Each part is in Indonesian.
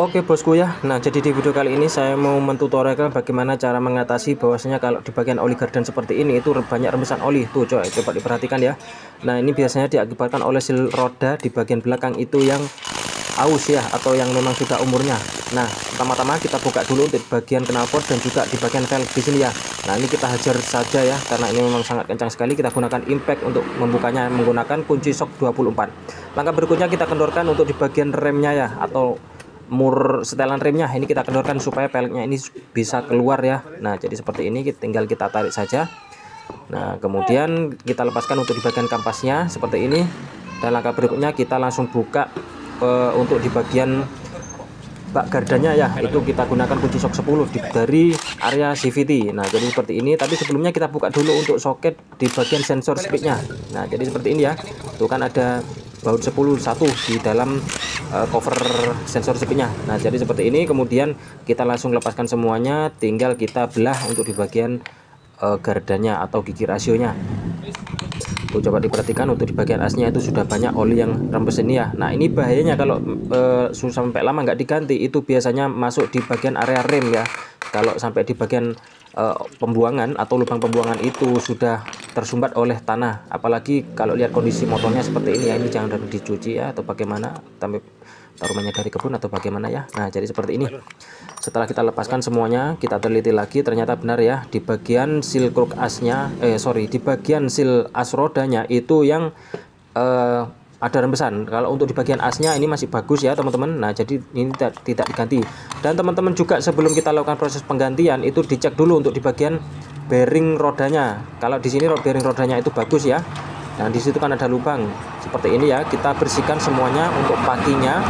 Oke bosku ya, nah jadi di video kali ini saya mau mentutorialkan bagaimana cara mengatasi bahwasanya kalau di bagian oli gardan seperti ini itu banyak rembesan oli. Tuh coba diperhatikan ya. Nah ini biasanya diakibatkan oleh sil roda di bagian belakang itu yang aus ya, atau yang memang sudah umurnya. Nah pertama-tama kita buka dulu untuk bagian knalpot dan juga di bagian velg di sini ya. Nah ini kita hajar saja ya, karena ini memang sangat kencang sekali. Kita gunakan impact untuk membukanya menggunakan kunci shock 24. Langkah berikutnya kita kendorkan untuk di bagian remnya ya, atau mur setelan remnya. Ini kita kendorkan supaya peleknya ini bisa keluar ya. Nah jadi seperti ini, tinggal kita tarik saja. Nah kemudian kita lepaskan untuk di bagian kampasnya seperti ini. Dan langkah berikutnya kita langsung buka untuk di bagian bak gardannya ya, itu kita gunakan kunci shock 10 dari area CVT. Nah jadi seperti ini, tapi sebelumnya kita buka dulu untuk soket di bagian sensor speednya. Nah jadi seperti ini ya, tuh kan ada baut 10 satu di dalam cover sensor speednya. Nah jadi seperti ini, kemudian kita langsung lepaskan semuanya, tinggal kita belah untuk di bagian gardannya atau gigi rasionya. Tuh coba diperhatikan untuk di bagian asnya itu sudah banyak oli yang rembes ini ya. Nah ini bahayanya kalau sampai lama nggak diganti, itu biasanya masuk di bagian area rem ya. Kalau sampai di bagian pembuangan atau lubang pembuangan itu sudah tersumbat oleh tanah, apalagi kalau lihat kondisi motornya seperti ini ya, ini jangan dicuci ya atau bagaimana, taruhannya dari kebun atau bagaimana ya. Nah jadi seperti ini. Setelah kita lepaskan semuanya, kita teliti lagi, ternyata benar ya, di bagian seal kruk asnya, di bagian seal as rodanya itu yang ada rembesan. Kalau untuk di bagian asnya ini masih bagus ya teman-teman. Nah jadi ini tidak diganti. Dan teman-teman juga sebelum kita lakukan proses penggantian itu dicek dulu untuk di bagian bearing rodanya. Kalau di sini bearing rodanya itu bagus ya. Nah di situ kan ada lubang seperti ini ya. Kita bersihkan semuanya untuk pakinya.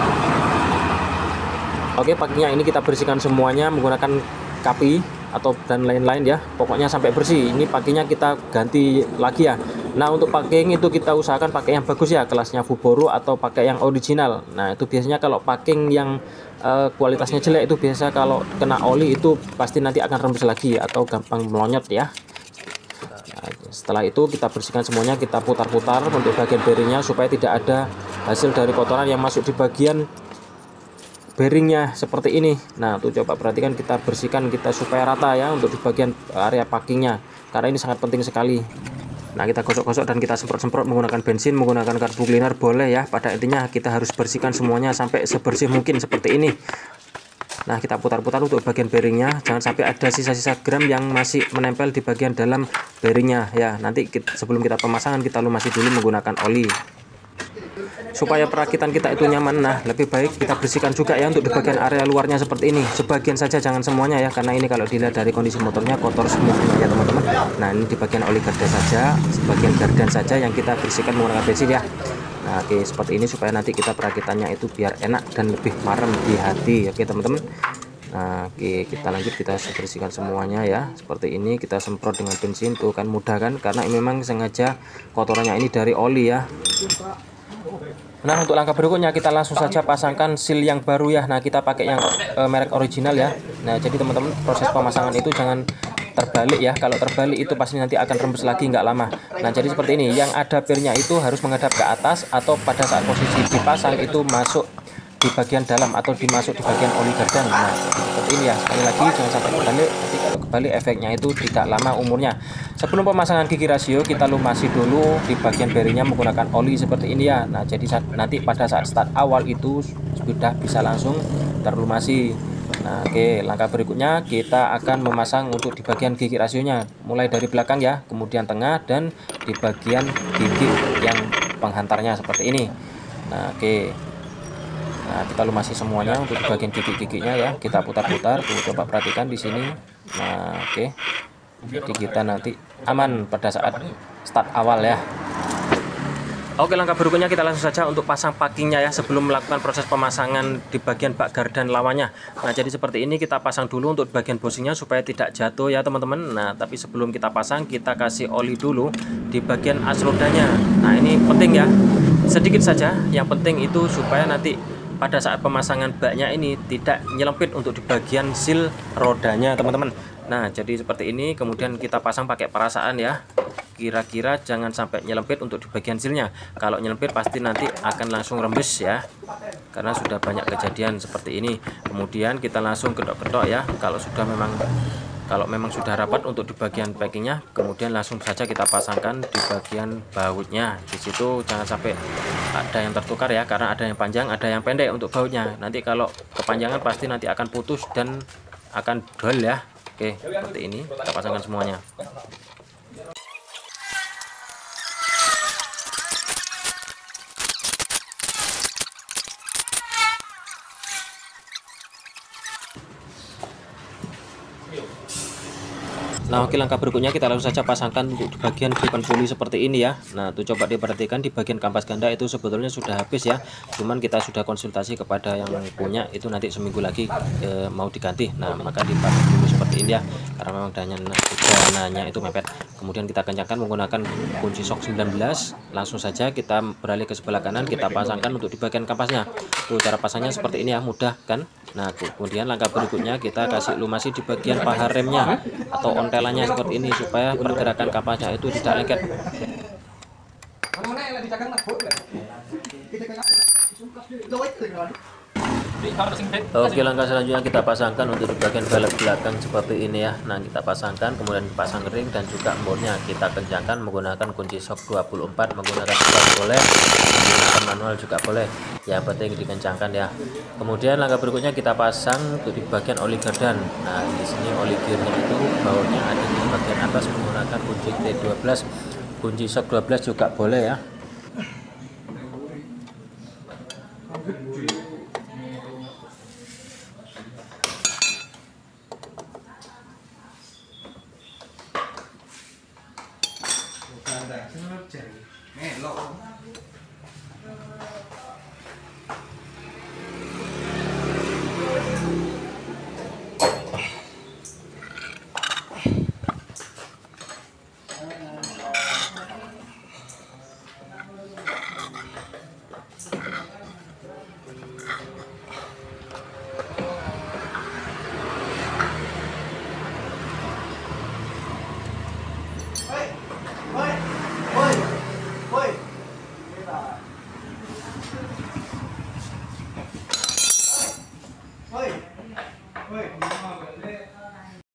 Oke, pakinya ini kita bersihkan semuanya menggunakan kapi atau dan lain-lain ya. Pokoknya sampai bersih. Ini pakinya kita ganti lagi ya. Nah untuk packing itu kita usahakan pakai yang bagus ya, kelasnya Fuboro atau pakai yang original. Nah itu biasanya kalau packing yang kualitasnya jelek itu biasa kalau kena oli itu pasti nanti akan rembes lagi atau gampang melonyot ya. Nah, setelah itu kita bersihkan semuanya, kita putar-putar untuk bagian bearingnya supaya tidak ada hasil dari kotoran yang masuk di bagian bearingnya seperti ini. Nah tuh coba perhatikan, kita bersihkan kita supaya rata ya untuk di bagian area packingnya, karena ini sangat penting sekali. Nah kita gosok-gosok dan kita semprot-semprot menggunakan bensin, menggunakan karbu cleaner boleh ya. Pada intinya kita harus bersihkan semuanya sampai sebersih mungkin seperti ini. Nah kita putar-putar untuk bagian bearingnya, jangan sampai ada sisa-sisa gram yang masih menempel di bagian dalam bearingnya ya. Nanti sebelum kita pemasangan kita lumasi dulu menggunakan oli supaya perakitan kita itu nyaman. Nah lebih baik kita bersihkan juga ya untuk di bagian area luarnya seperti ini, sebagian saja jangan semuanya ya, karena ini kalau dilihat dari kondisi motornya kotor semua ya teman-teman. Nah ini di bagian oli gardan saja, sebagian gardan saja yang kita bersihkan menggunakan bensin ya. Nah oke, seperti ini supaya nanti kita perakitannya itu biar enak dan lebih marem di hati. Oke teman-teman. Nah oke, kita lanjut, kita bersihkan semuanya ya seperti ini. Kita semprot dengan bensin, tuh kan mudah kan, karena memang sengaja kotorannya ini dari oli ya. Nah untuk langkah berikutnya kita langsung saja pasangkan seal yang baru ya. Nah kita pakai yang merek original ya. Nah jadi teman-teman proses pemasangan itu jangan terbalik ya. Kalau terbalik itu pasti nanti akan rembes lagi nggak lama. Nah jadi seperti ini, yang ada pirnya itu harus menghadap ke atas, atau pada saat posisi dipasang itu masuk di bagian dalam atau dimasuk di bagian oli gardan. Nah seperti ini ya, sekali lagi jangan sampai kebalik. Nanti kalau kebalik efeknya itu tidak lama umurnya. Sebelum pemasangan gigi rasio kita lumasi dulu di bagian bearingnya menggunakan oli seperti ini ya. Nah jadi nanti pada saat start awal itu sudah bisa langsung terlumasi. Nah oke, langkah berikutnya kita akan memasang untuk di bagian gigi rasionya, mulai dari belakang ya, kemudian tengah, dan di bagian gigi yang penghantarnya seperti ini. Nah oke, nah kita lumasi semuanya untuk di bagian gigi-giginya ya, kita putar-putar. Coba perhatikan di sini. Nah oke, jadi kita nanti aman pada saat start awal ya. Oke, langkah berikutnya kita langsung saja untuk pasang packingnya ya, sebelum melakukan proses pemasangan di bagian bak gardan lawannya. Nah jadi seperti ini, kita pasang dulu untuk bagian bushingnya supaya tidak jatuh ya teman-teman. Nah tapi sebelum kita pasang, kita kasih oli dulu di bagian as rodanya. Nah ini penting ya, sedikit saja, yang penting itu supaya nanti pada saat pemasangan baknya ini tidak nyelempit untuk di bagian seal rodanya teman-teman. Nah jadi seperti ini, kemudian kita pasang pakai perasaan ya. kira-kira jangan sampai nyelempit untuk di bagian silnya. Kalau nyelempit pasti nanti akan langsung rembes ya, karena sudah banyak kejadian seperti ini. Kemudian kita langsung kedok-kedok ya, kalau memang sudah rapat untuk di bagian packingnya, kemudian langsung saja kita pasangkan di bagian bautnya. Di situ jangan sampai ada yang tertukar ya, karena ada yang panjang ada yang pendek untuk bautnya. Nanti kalau kepanjangan pasti nanti akan putus dan akan dol ya. Oke, seperti ini kita pasangkan semuanya. Nah, oke, langkah berikutnya kita langsung saja pasangkan untuk di bagian bukan puli seperti ini ya. Nah, tuh coba diperhatikan di bagian kampas ganda itu sebetulnya sudah habis ya. Cuman kita sudah konsultasi kepada yang punya, itu nanti seminggu lagi mau diganti. Nah, maka dipasang dulu seperti ini ya, karena memang dananya itu mepet. Kemudian kita kencangkan menggunakan kunci sok 19. Langsung saja kita beralih ke sebelah kanan, kita pasangkan untuk di bagian kampasnya. Tuh cara pasangnya seperti ini ya, mudah kan? Nah, kemudian langkah berikutnya kita kasih lumasi di bagian paha remnya atau ontelannya seperti ini, supaya pergerakan kapasnya itu tidak lengket. Oke, langkah selanjutnya kita pasangkan untuk di bagian velg belakang seperti ini ya. Nah, kita pasangkan, kemudian dipasang ring dan juga embonnya kita kencangkan menggunakan kunci sok 24, menggunakan stop boleh, menggunakan manual juga boleh, yang penting dikencangkan ya. Kemudian langkah berikutnya kita pasang untuk di bagian oli gardan. Nah, di sini oli gearnya itu bautnya ada di bagian atas menggunakan kunci T12, kunci sok 12 juga boleh ya.